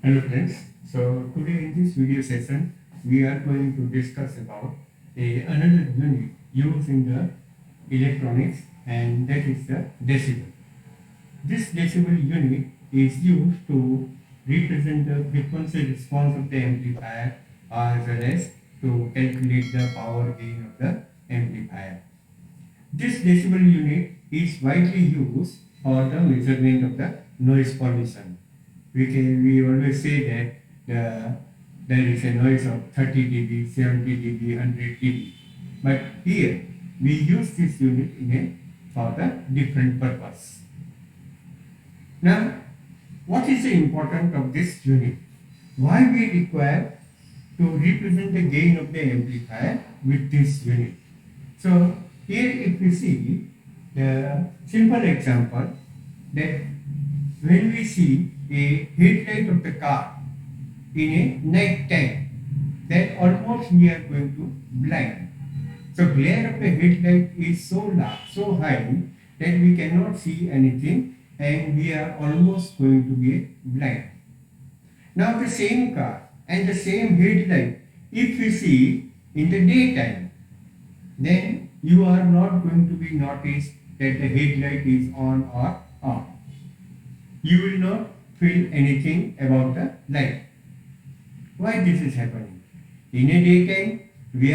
Hello friends. So today in this video session we are going to discuss about another unit used in the electronics, and that is the decibel. This decibel unit is used to represent the frequency response of the amplifier as well as to calculate the power gain of the amplifier. This decibel unit is widely used for the measurement of the noise pollution. We always say that there is a noise of 30 dB, 70 dB, 100 dB. But here we use this unit for the different purpose. Now, what is the importance of this unit? Why we require to represent the gain of the amplifier with this unit? So here if we see the simple example that when we see a headlight of the car in a night time, then almost we are going to blind. So glare of the headlight is so large, so high that we cannot see anything and we are almost going to be blind. Now the same car and the same headlight, if you see in the daytime, then you are not going to be noticed that the headlight is on or off. You will not feel anything about the light. Why this is happening? In a daytime, we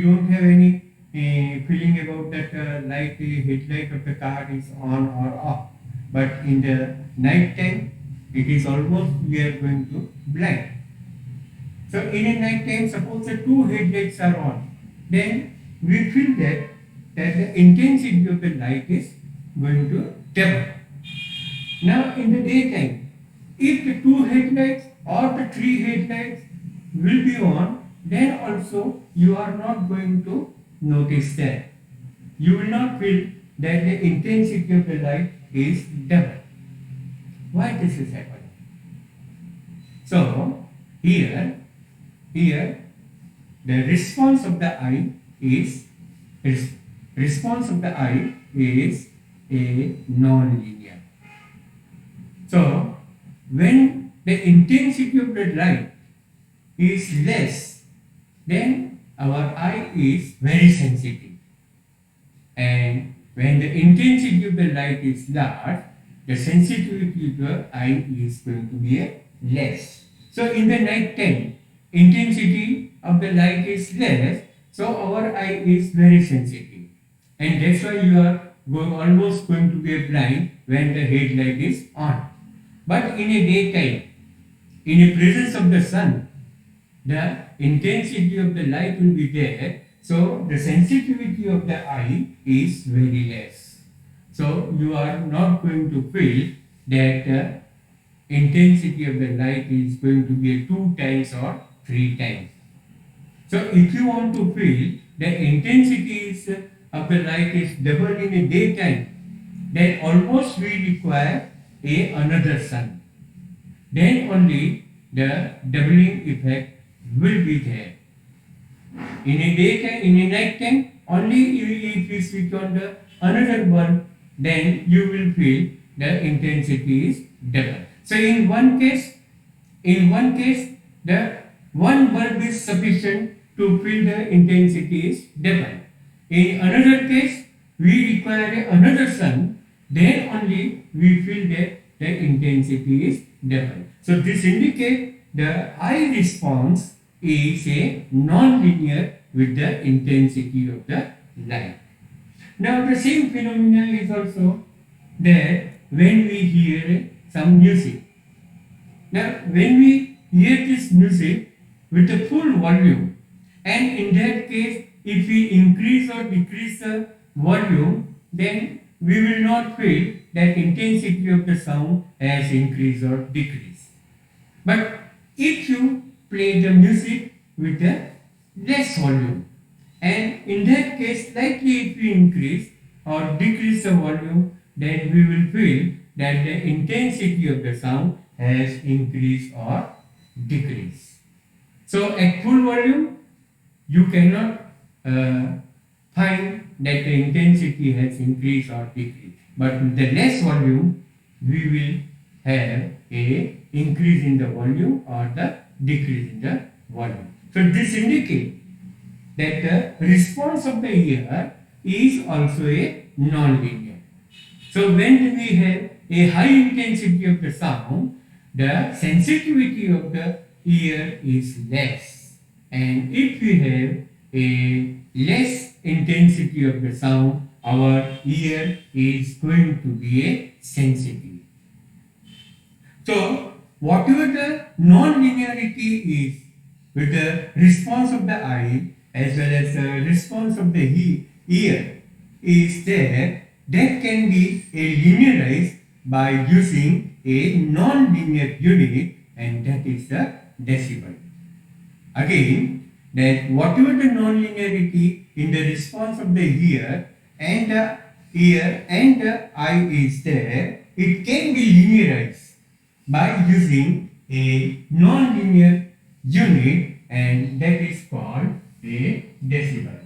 don't have any feeling about that light, headlight of the car is on or off. But in the night time, it is almost we are going to blind. So in a night time, suppose the two headlights are on, then we feel that the intensity of the light is going to double. Now in the daytime, if the two headlights or the three headlights will be on, then also you are not going to notice that. You will not feel that the intensity of the light is double. Why this is happening? So here the response of the eye is a non-linear. So when the intensity of the light is less, then our eye is very sensitive. And when the intensity of the light is large, the sensitivity of the eye is going to be less. So in the night time, intensity of the light is less, so our eye is very sensitive. And that's why you are almost going to be blind when the headlight is on. But in a daytime, in the presence of the sun, the intensity of the light will be there, so the sensitivity of the eye is very less. So you are not going to feel that the intensity of the light is going to be 2 times or 3 times. So if you want to feel the intensity of the light is double in a daytime, then almost we require another sun. Then only the doubling effect will be there. In a daytime, in a night time, only if you switch on the another bulb, then you will feel the intensity is double. So in one case, the one bulb is sufficient to feel the intensity is double. In another case, we require another sun, then only we feel that the intensity is double. So this indicates the eye response is a non-linear with the intensity of the light. Now the same phenomenon is also there when we hear some music. Now when we hear this music with the full volume, and in that case if we increase or decrease the volume, then we will not feel that intensity of the sound has increased or decreased. But if you play the music with a less volume, and in that case slightly if we increase or decrease the volume, then we will feel that the intensity of the sound has increased or decreased. So at full volume you cannot find that the intensity has increased or decreased, but with the less volume we will have a increase in the volume or the decrease in the volume. So this indicates that the response of the ear is also a non-linear. So when we have a high intensity of the sound, the sensitivity of the ear is less. And if we have a less intensity of the sound, our ear is going to be a sensitive. So whatever the non-linearity is with the response of the eye as well as the response of the ear is there, that can be linearized by using a non-linear unit, and that is the decibel. Again, that whatever the non-linearity in the response of the ear and the eye is there, it can be linearized by using a non-linear unit, and that is called a decibel.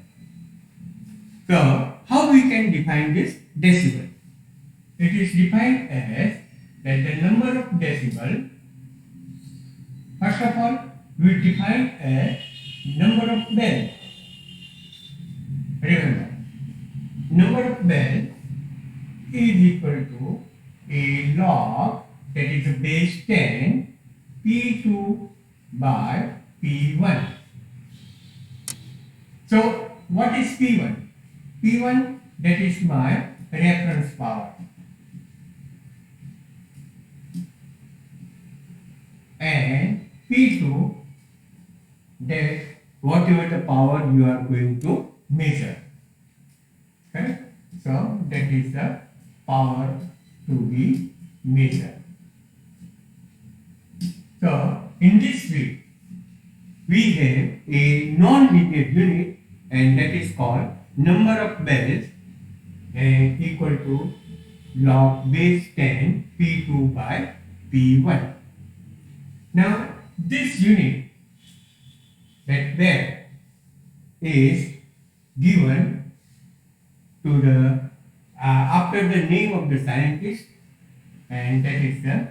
So, how we can define this decibel? It is defined as that the number of decibel, first of all, we define as number of bell. Remember, number of bell is equal to a log, that is a base 10, P2 by P1. So, what is P1? P1, that is my reference power. And P2, that whatever the power you are going to measure. Okay? So, that is the power to be measured. So, in this way, we have a non-linear unit, and that is called number of bells equal to log base 10 P2 by P1. Now, this unit, that bell, is given to the after the name of the scientist, and that is the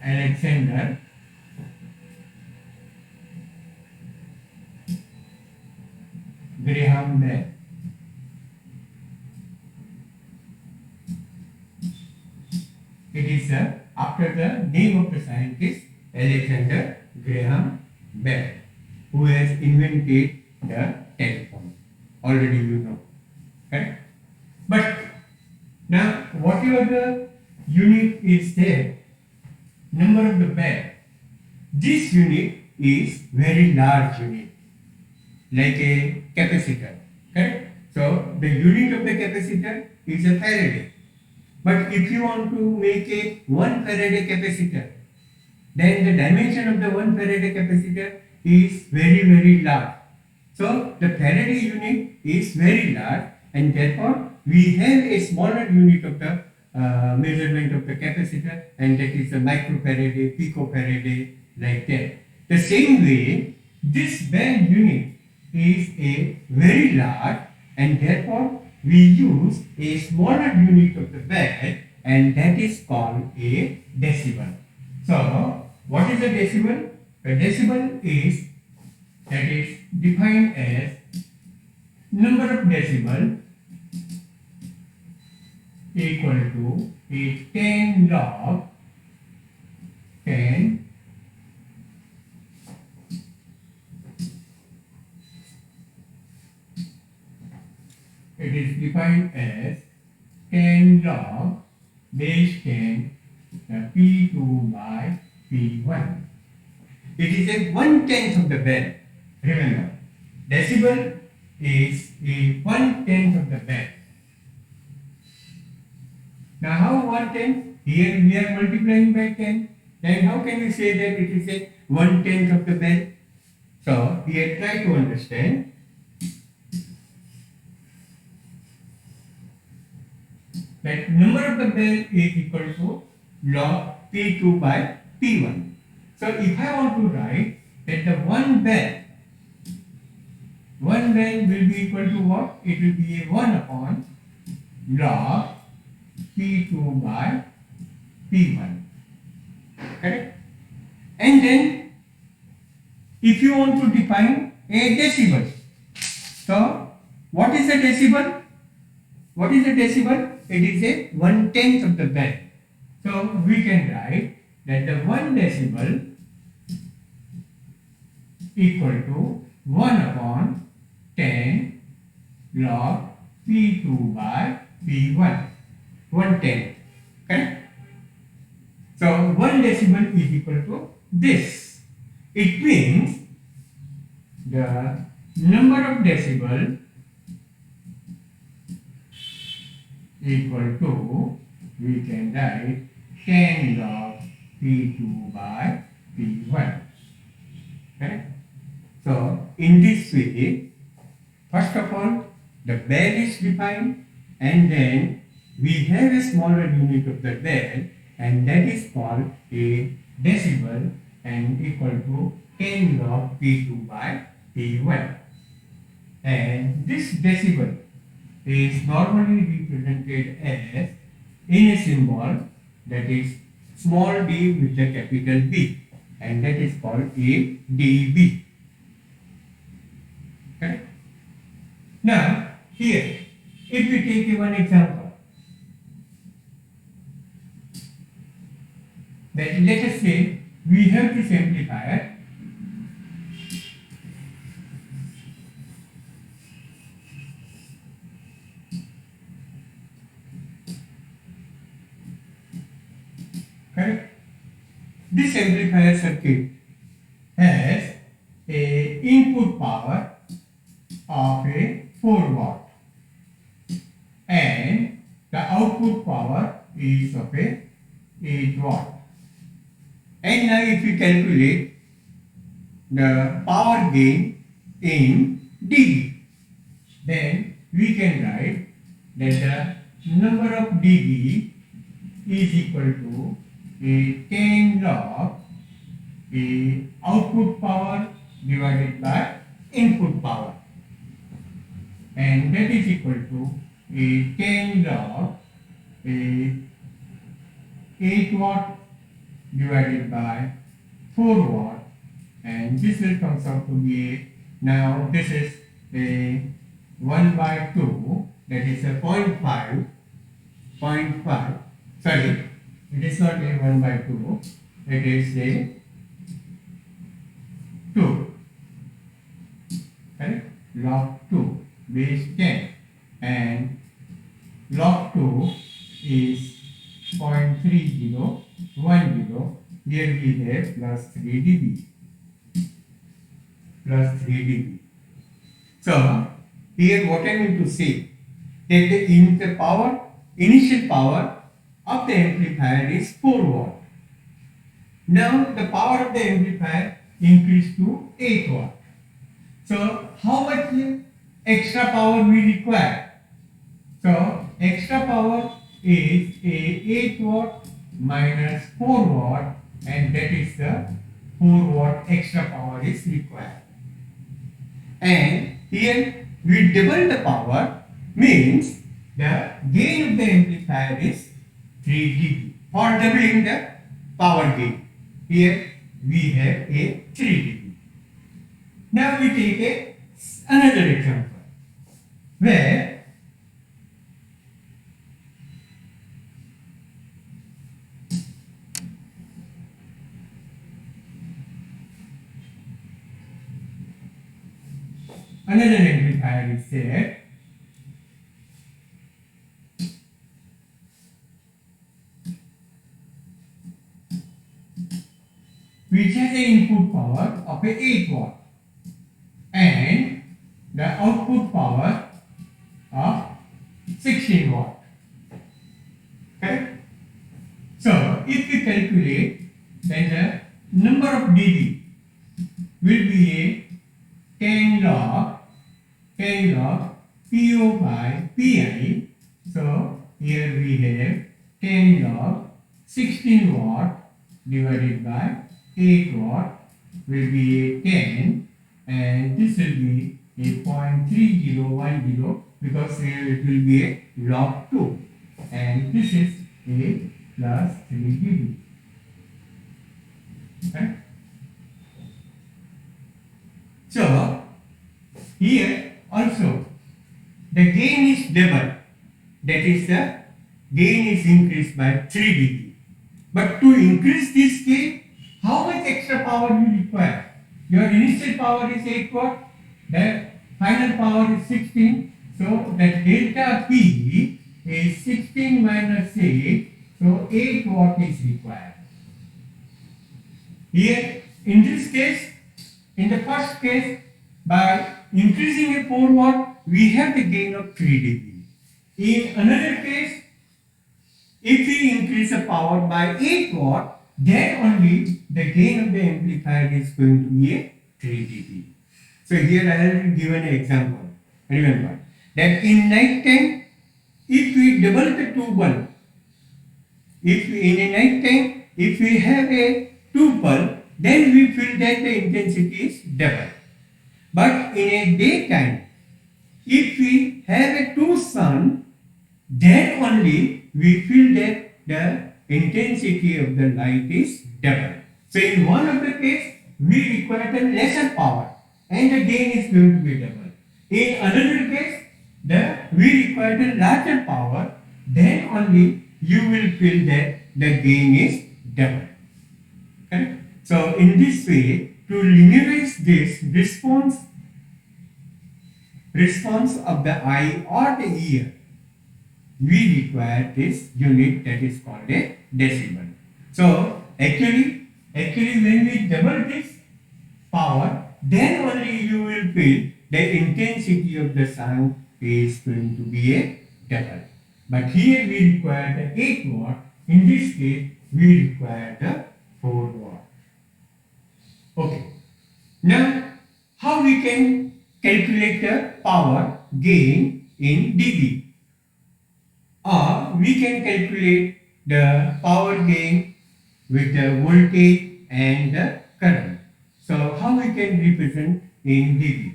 Alexander Graham Bell. It is after the name of the scientist Alexander Graham Bell, who has invented the telephone. Already you know. Okay? But now, whatever the unit is there, number of the bell, this unit is very large unit, like a capacitor. Correct? So the unit of the capacitor is a Faraday. But if you want to make a 1 Faraday capacitor, then the dimension of the 1 Faraday capacitor is very, very large. So the Faraday unit is very large, and therefore we have a smaller unit of the measurement of the capacitor, and that is the microfarad, picofarad, like that. The same way, this bell unit is a very large, and therefore we use a smaller unit of the bell, and that is called a decibel. So, what is a decibel? A decibel is, that is defined as number of decibel equal to a 10 log 10 it is defined as 10 log base 10 P2 by P1. It is a 1/10 of the bell. Remember, decibel is a 1/10 of the bell. Now, how 1/10? Here we are multiplying by 10. Then how can we say that it is a 1/10 of the bell? So, here try to understand. That number of the bell is equal to log P2 by P1. So, if I want to write that the one bell will be equal to what? It will be a 1 upon log P2 by P1. Correct? And then if you want to define a decibel, so what is a decibel? What is a decibel? It is a 1/10 of the bell. So we can write that the 1 decibel equal to 1 upon 10 log P2 by P1. 1/10. Correct? So 1 decibel is equal to this. It means the number of decibel equal to, we can write 10 log P2 by P1. Correct? So in this way, first of all, the bell is defined, and then we have a smaller unit of the bell, and that is called a decibel, and equal to 10 log P2 by P1. And this decibel is normally represented as in a symbol, that is small d with the capital B, and that is called a dB. Correct? Now here, if we take one example, that let us say we have this amplifier, correct? This amplifier circuit has a input power of a 4 watt, and the output power is of a 8 watt. And now if we calculate the power gain in dB, then we can write that the number of dB is equal to a 10 log a output power divided by input power, and that is equal to a 10 log a 8 watt divided by 4 watt, and this will comes out to be a, now this is a 1 by 2, that is a 0.5, sorry, it is not a 1 by 2, it is a 2, correct? Log 2 base 10, and log 2 is 0.3010. Here we have plus 3 dB. So here what I mean to say, that the initial power of the amplifier is 4 watt. Now the power of the amplifier increased to 8 watt. So how much extra power we require? So extra power is a 8 watt minus 4 watt, and that is the 4 watt extra power is required. And here we double the power, means the gain of the amplifier is 3 dB. For doubling the power gain, here we have a 3 dB. Now we take another example where another amplifier is there, which has an input power of a 8 watt and the output power of 16 watt. Correct? So if we calculate, then the number of dB will be a 10 log PO by PI. So here we have 10 log 16 watt divided by 8 watt will be a 10, and this will be a 0.3010 because here it will be a log 2. and this is A plus 3 dB. Okay? So here also the gain is double, that is the gain is increased by 3 dB. But to increase this gain, how much extra power you require? Your initial power is 8 watt, the final power is 16, so that delta P is 16 minus 8, so 8 watt is required. Here, in this case, in the first case, by increasing a 4 watt, we have the gain of 3 dB. In another case, if we increase the power by 8 watt, then only the gain of the amplifier is going to be a 3 dB. So here I have given an example. Remember that in night time, if we double the two bulb, if in a night time, if we have a two bulb, then we feel that the intensity is double. But in a daytime, if we have a two sun, then only we feel that the intensity of the light is double. So in one of the case, we require a lesser power and the gain is going to be double. In another case, we require a larger power, then only you will feel that the gain is double. Okay? So in this way, to linearize this response of the eye or the ear, we require this unit that is called a decibel. So actually when we double this power, then only you will feel the intensity of the sound is going to be a double. But here we require the 8 watt. In this case, we require the 4 watt. Okay. Now, how we can calculate the power gain in dB? Or we can calculate the power gain with the voltage and the current. So how we can represent in dB?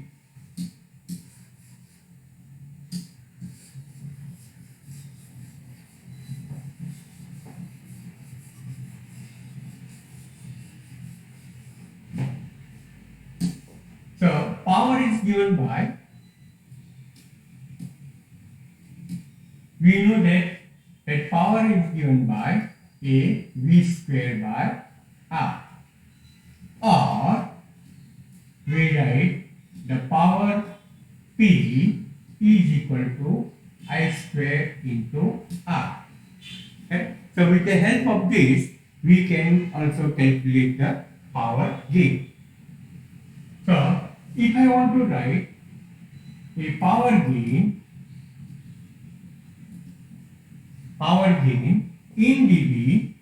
So power is given by, we know that power is given by A V square by R. Or we write the power P is equal to I square into R. Okay? So with the help of this, we can also calculate the power gain. So if I want to write a power gain in dB,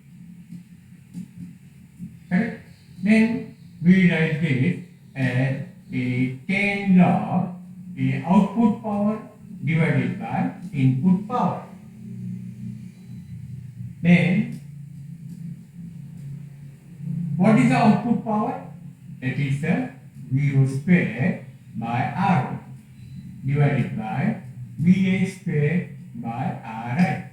correct? Then we write this as a 10 log a output power divided by input power. Then what is the output power? That is the VO square by RO divided by VA square by RI.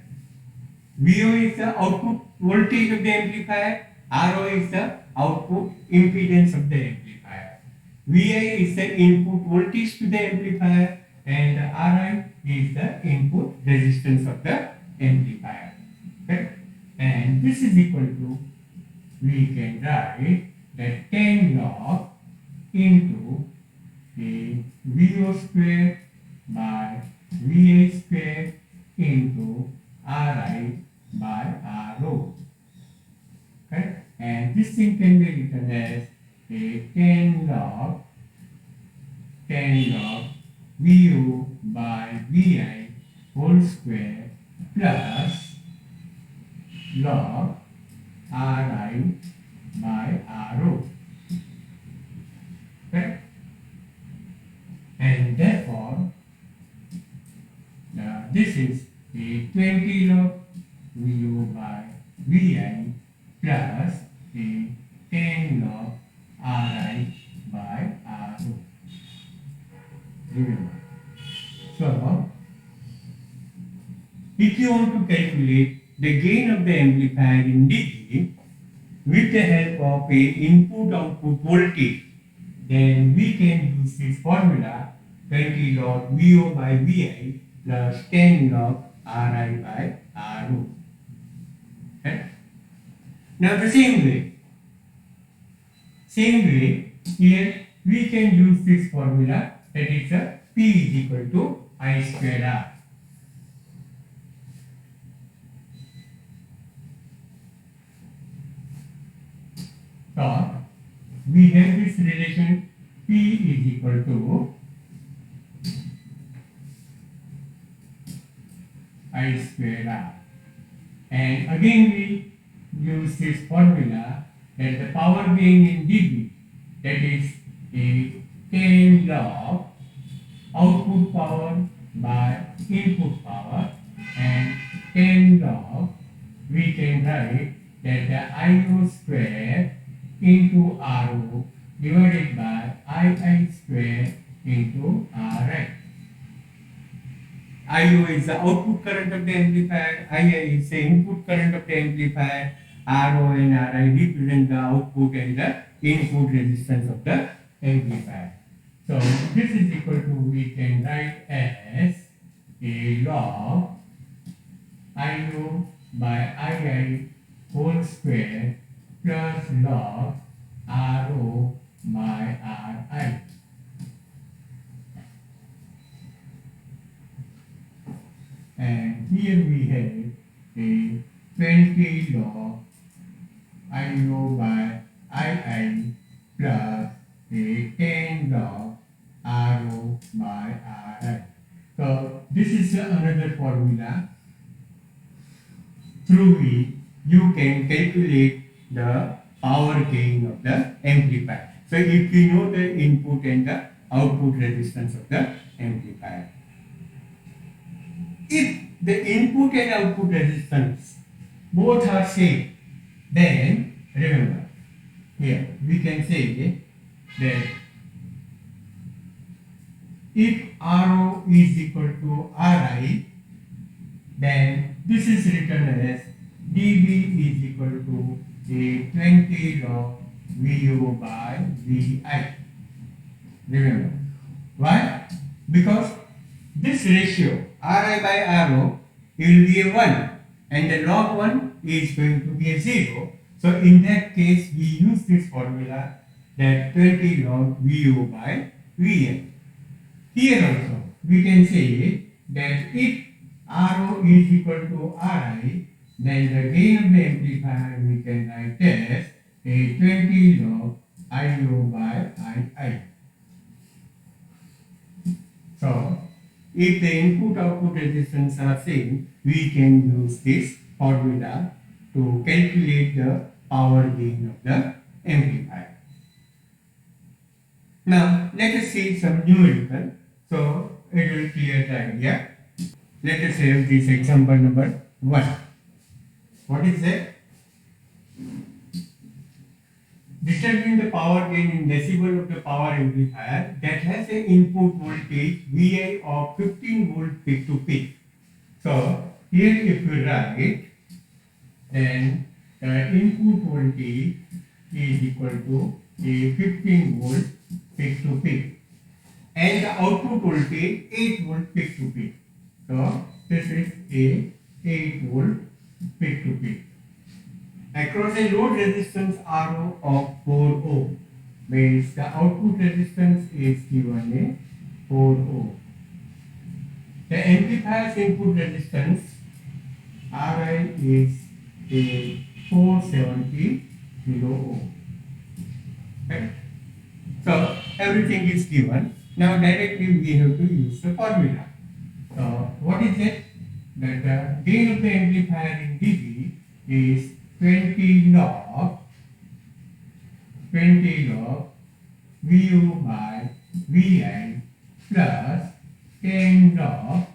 VO is the output voltage of the amplifier, RO is the output impedance of the amplifier, VA is the input voltage to the amplifier, and RI is the input resistance of the amplifier. Okay? And this is equal to, we can write that 10 log into a VO square by VA square into RI by RO. Okay? And this thing can be written as a 10 log VO by VI whole square plus log RI by RO. Okay? And therefore, this is a 20 log VO by VI plus a 10 log RI by RO. Remember. So, if you want to calculate the gain of the amplifier in dB with the help of a input-output voltage, then we can use this formula 20 log VO by VI plus 10 log RI by RO. Okay? Now the same way, here we can use this formula, that is P is equal to I square R. So we have this relation P is equal to I square R, and again we use this formula that the power gain in dB, that is a 10 log output power by input power, and 10 log we can write that the IO square into RO divided by II square into RI. IO is the output current of the amplifier, II is the input current of the amplifier, RO and RI represent the output and the input resistance of the amplifier. So this is equal to, we can write as a log IO by II whole square plus log RO by RI. And here we have a 20 log IO by II plus a 10 log RO by RI. So this is another formula through which you can calculate the power gain of the amplifier. So if you know the input and the output resistance of the amplifier. If the input and output resistance both are same, then remember, here we can say that if RO is equal to RI, then this is written as dB is equal to a 20 log VO by VI. Remember, why? Because this ratio RI by RO will be a 1 and the log 1 is going to be a 0. So in that case we use this formula that 20 log VO by VI. Here also we can say that if RO is equal to RI, then the gain of the amplifier we can write as a 20 log IO by II. So if the input-output resistance are same, we can use this formula to calculate the power gain of the amplifier. Now let us see some numerical, so it will clear the idea. Let us have this example number 1. What is that? Determine the power gain in decibel of the power amplifier that has an input voltage Vi of 15 volt peak to peak. So here if you write, then the input voltage is equal to a 15 volt peak to peak and the output voltage 8 volt peak to peak. So this is a 8 volt peak to peak. Across a load resistance RO of 4 ohm, means the output resistance is given a 4 ohm. The amplifier's input resistance RI is a 470 kilo ohm. Right? So everything is given. Now directly we have to use the formula. So what is it? That the gain of the amplifier in dB is 20 log VO by VI plus 10 log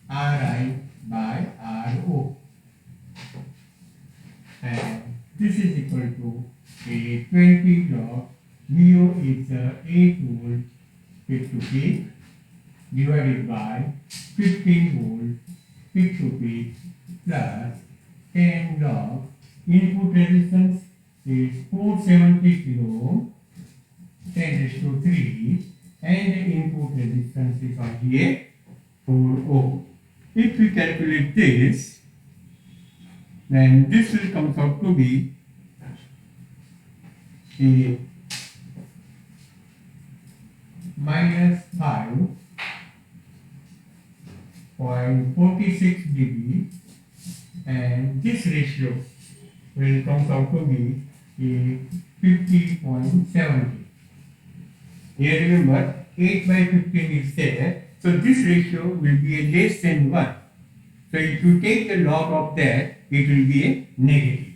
RI by RO, and this is equal to a 20 log VO is 8 volt peak to peak divided by 15 volt 6 rupees plus 10 log. Input resistance is 470 kilo ohm, 10 raised to 3, and the input resistance is only a 4 ohm. If we calculate this, then this will come out to be a minus 5.46 dB, and this ratio will come out to be a 50.70. Here remember 8 by 15 is there, so this ratio will be a less than 1. So if you take the log of that, it will be a negative,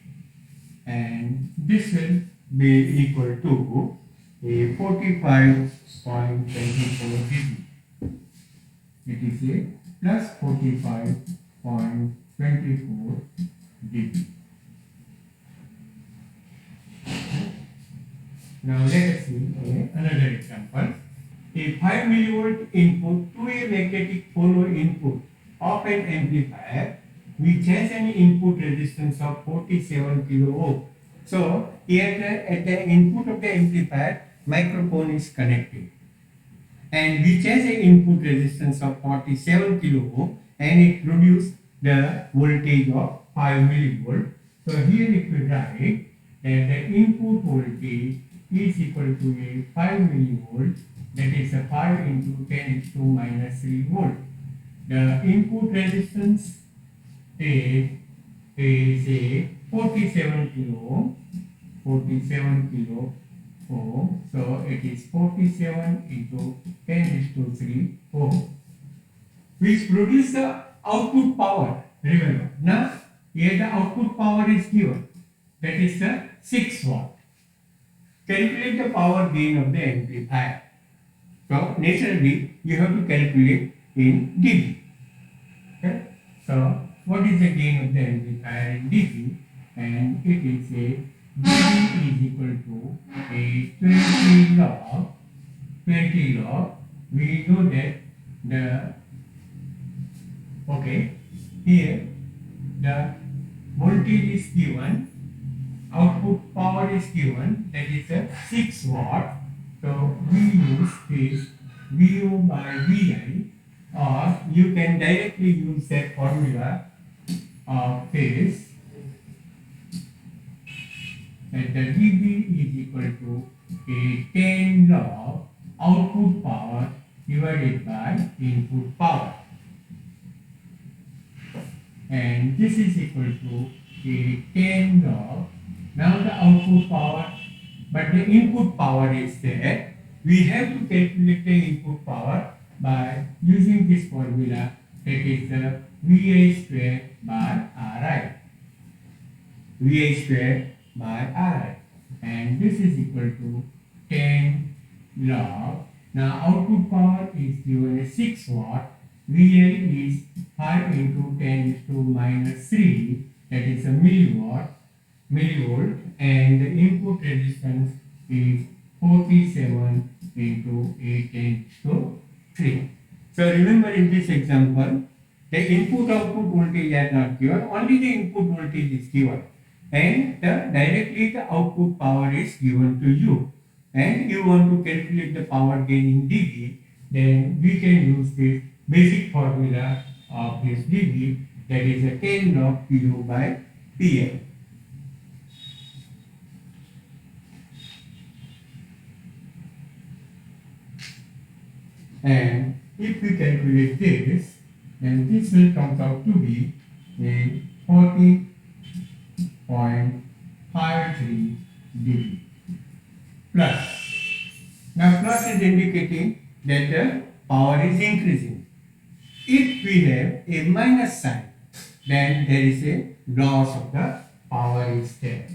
and this will be equal to a 45.24 dB. It is a plus 45.24 dB. Now let us see another example. A 5 millivolt input to a magnetic pole input of an amplifier which has an input resistance of 47 kilo ohm. So here at the input of the amplifier, microphone is connected, and which has an input resistance of 47 kilo ohm, and it produces the voltage of 5 millivolt. So here if we write that the input voltage is equal to a 5 millivolt, that is a 5 into 10 to minus 3 volt. The input resistance is a 47 kilo ohm, 47 kilo ohm. So it is 47 into 10 to 3 ohm, which produces the output power. Remember, now here the output power is given, that is the 6 watt. Calculate the power gain of the amplifier. So naturally you have to calculate in dB. Okay? So what is the gain of the amplifier in dB? And it is a dB is equal to a 20 log. 20 log. We know that the here the voltage is given, output power is given, that is a 6 watt. So we use this VO by VI, or you can directly use that formula of this, that the dB is equal to a 10 log output power divided by input power, and this is equal to a 10 log. Now the output power, but the input power is there. We have to calculate the input power by using this formula, that is the VI square by RI. VI square by RI, and this is equal to 10 log. Now output power is given as 6 watt. VI is 5 into 10 to minus 3, that is a millivolt, and the input resistance is 47 into 10 to 3. So remember, in this example, the input output voltage are not given, only the input voltage is given, and directly the output power is given to you, and you want to calculate the power gain in dB, then we can use this basic formula of this dB, that is a 10 log kilo by PL. And if we calculate this, then this will come out to be a 40.53 dB plus. Now plus is indicating that the power is increasing. If we have a minus sign, then there is a loss of the power is there.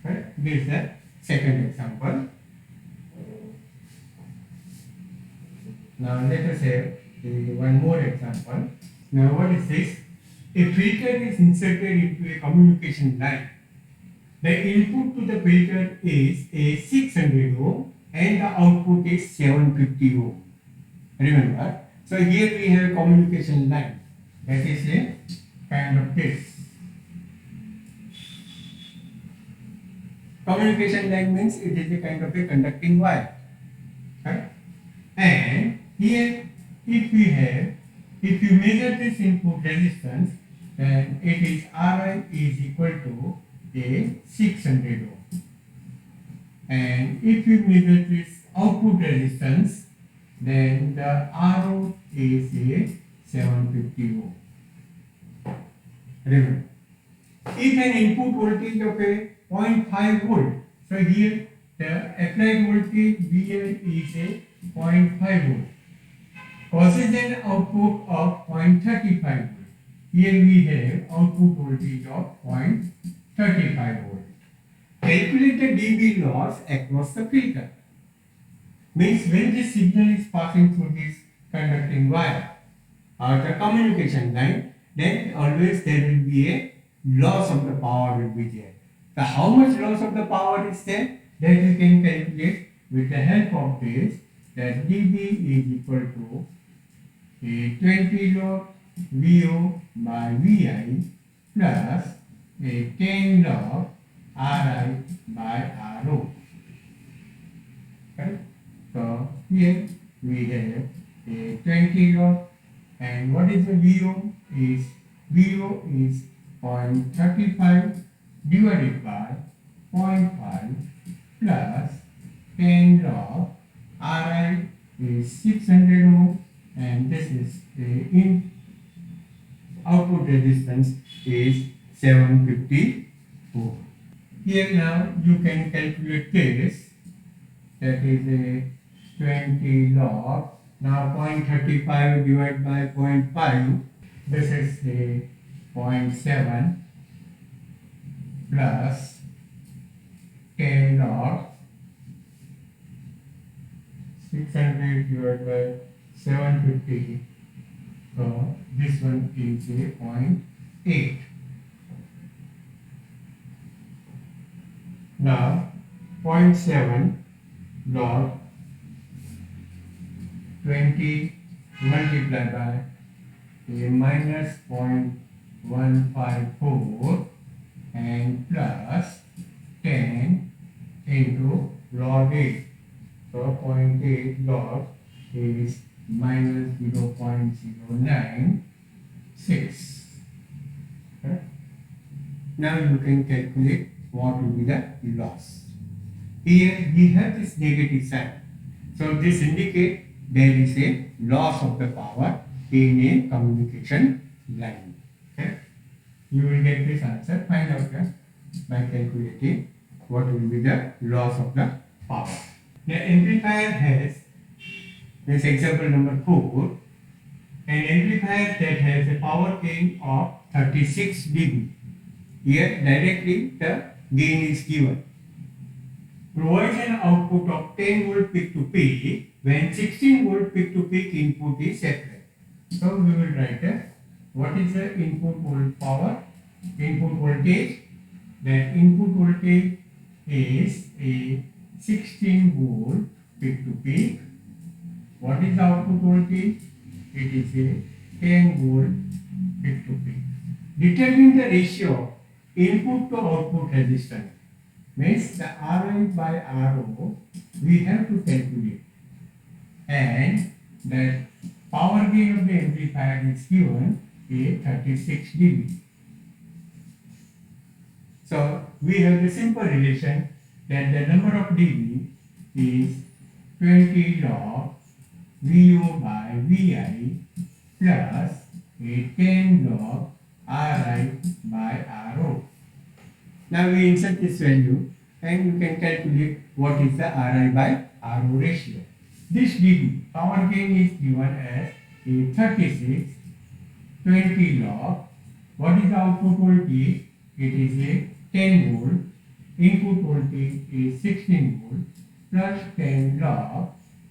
Right? This is the second example. Now let us have one more example. Now what is this? A filter is inserted into a communication line. The input to the filter is a 600 ohm and the output is 750 ohm. Remember? So here we have a communication line. That is a kind of this. Communication line means it is a kind of a conducting wire. Right? And here, if you measure this input resistance, then it is Ri is equal to a 600 ohm. And if you measure this output resistance, then the Ro is a 750 ohm. Remember, if an input voltage of a 0.5 volt, so here the applied voltage VL is a 0.5 volt, causes an output of 0.35 volt. Here we have output voltage of 0.35 volt. Calculate the dB loss across the filter. Means when this signal is passing through this conducting wire or the communication line, then always there will be a loss of the power will be there. So how much loss of the power is there? That you can calculate with the help of this, that dB is equal to a 20 log VO by VI plus a 10 log RI by RO. Okay? So here we have a 20 log, and what is the VO? VO is 0.35 divided by 0.5 plus 10 log RI is 600 ohm, and this is the output resistance is 750 ohm. Here now you can calculate this, that is a 20 log, now 0.35 divided by 0.5, this is a 0.7 plus 10 log 600 divided by 750, so this one is a 0.8. Now 0.7 log 20 multiplied by a minus 0.154 and plus 10 into log 8. So 0.8 log is minus 0.096. Okay. Now you can calculate what will be the loss. Here we have this negative sign. So this indicates there is a loss of the power in a communication line. Okay. You will get this answer. Find out by calculating what will be the loss of the power. The amplifier has, this example number 4, an amplifier that has a power gain of 36 dB. Here directly the gain is given. Provides an output of 10 volt peak to peak when 16 volt peak to peak input is applied. So we will write what is the input volt power, input voltage. That input voltage is a 16 volt peak to peak. What is the output voltage? It is a 10 volt peak to peak. Determine the ratio of input to output resistance. Means the Ri by Ro we have to calculate, and the power gain of the amplifier is given a 36 dB. So we have the simple relation that the number of dB is 20 log VO by VI plus a 10 log Ri by Ro. Now we insert this value and you can calculate what is the Ri by Ro ratio. This dB, power gain is given as a 36, 20 log. What is the output voltage? It is a 10 volt. Input voltage is 16 volt plus 10 log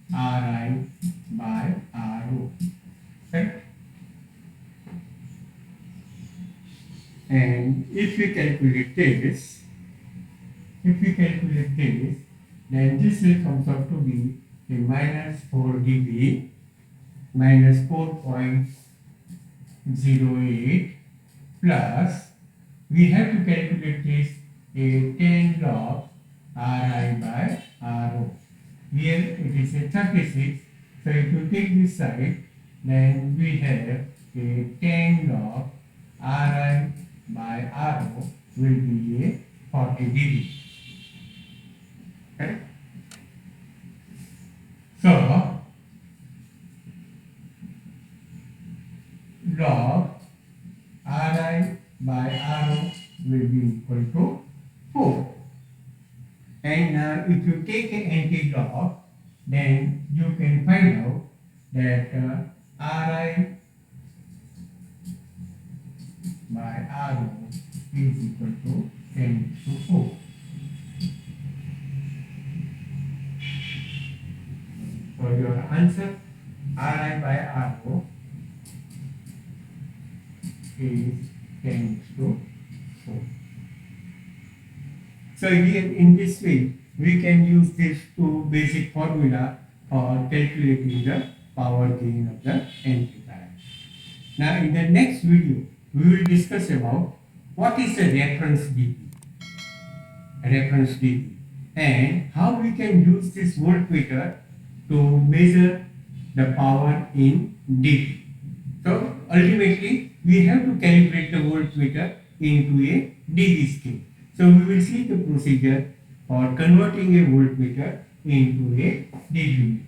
Ri by Ro. Right? And if we calculate this, then this will comes out to be a minus 4 dB, minus 4.1 0.08 plus, we have to calculate this, a 10 log Ri by Ro. Here it is a 36, so if you take this side, then we have a 10 log Ri by Ro will be a 40 dB. Okay? So, log Ri by Ro will be equal to 4. And if you take an anti-log, then you can find out that Ri by Ro is equal to 10 to 4. So your answer, Ri by Ro is 10 to 4. So here in this way, we can use this two basic formula for calculating the power gain of the amplifier. Now in the next video, we will discuss about what is the reference dB, and how we can use this voltmeter to measure the power in dB. So ultimately, we have to calibrate the voltmeter into a dB scale. So we will see the procedure for converting a voltmeter into a dB meter.